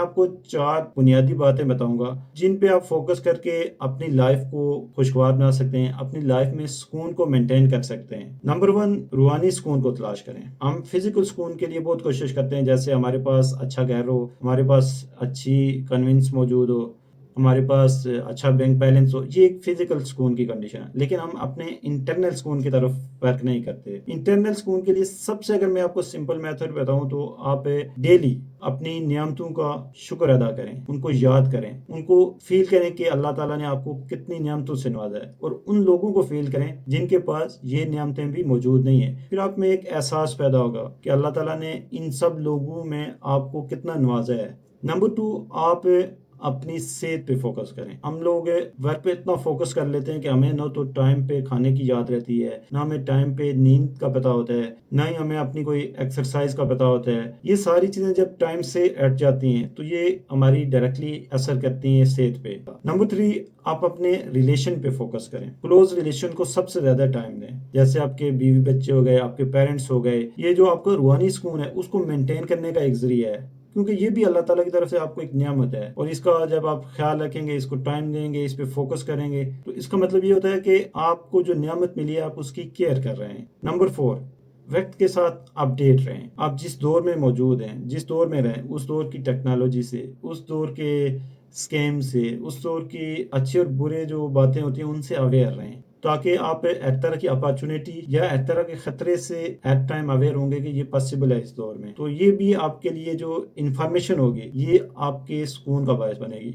آپ کو 4 بنیادی باتیں بتاؤں گا جن پہ آپ فوکس کر کے اپنی لائف کو خوشگوار بنا سکتے ہیں، اپنی لائف میں سکون کو مینٹین کر سکتے ہیں۔ نمبر 1، روحانی سکون کو تلاش کریں۔ ہم فزیکل سکون کے لیے بہت کوشش کرتے ہیں، جیسے ہمارے پاس اچھا گھر ہو، ہمارے پاس اچھی کنوینس موجود ہو، ہمارے پاس اچھا بینک بیلنس ہو، یہ ایک فزیکل سکون کی کنڈیشن ہے۔ لیکن ہم اپنے انٹرنل سکون کی طرف ورک نہیں کرتے۔ انٹرنل سکون کے لیے سب سے، اگر میں آپ کو سمپل میتھڈ بتاؤں تو آپ ڈیلی اپنی نعمتوں کا شکر ادا کریں، ان کو یاد کریں، ان کو فیل کریں کہ اللہ تعالیٰ نے آپ کو کتنی نعمتوں سے نوازا ہے، اور ان لوگوں کو فیل کریں جن کے پاس یہ نعمتیں بھی موجود نہیں ہیں۔ پھر آپ میں ایک احساس پیدا ہوگا کہ اللہ تعالیٰ نے ان سب لوگوں میں آپ کو کتنا نوازا ہے۔ نمبر 2، آپ اپنی صحت پہ فوکس کریں۔ ہم لوگ ورک پہ اتنا فوکس کر لیتے ہیں کہ ہمیں نہ تو ٹائم پہ کھانے کی یاد رہتی ہے، نہ ہمیں ٹائم پہ نیند کا پتہ ہوتا ہے، نہ ہی ہمیں اپنی کوئی ایکسرسائز کا پتہ ہوتا ہے۔ یہ ساری چیزیں جب ٹائم سے ہٹ جاتی ہیں تو یہ ہماری ڈائریکٹلی اثر کرتی ہیں صحت پہ۔ نمبر 3، آپ اپنے ریلیشن پہ فوکس کریں۔ کلوز ریلیشن کو سب سے زیادہ ٹائم دیں، جیسے آپ کے بیوی بچے ہو گئے، آپ کے پیرنٹس ہو گئے۔ یہ جو آپ کا روحانی سکون ہے اس کو مینٹین کرنے کا ایک ذریعہ ہے، کیونکہ یہ بھی اللہ تعالیٰ کی طرف سے آپ کو ایک نعمت ہے، اور اس کا جب آپ خیال رکھیں گے، اس کو ٹائم دیں گے، اس پہ فوکس کریں گے، تو اس کا مطلب یہ ہوتا ہے کہ آپ کو جو نعمت ملی ہے آپ اس کی کیئر کر رہے ہیں۔ نمبر 4، وقت کے ساتھ اپڈیٹ رہیں۔ آپ جس دور میں موجود ہیں، جس دور میں رہیں، اس دور کی ٹیکنالوجی سے، اس دور کے اسکیم سے، اس دور کی اچھے اور برے جو باتیں ہوتی ہیں ان سے اویئر رہیں، تاکہ آپ ہر طرح کی اپارچونیٹی یا ہر طرح کے خطرے سے ہر ٹائم اویئر ہوں گے کہ یہ پاسبل ہے اس دور میں۔ تو یہ بھی آپ کے لیے جو انفارمیشن ہوگی یہ آپ کے سکون کا باعث بنے گی۔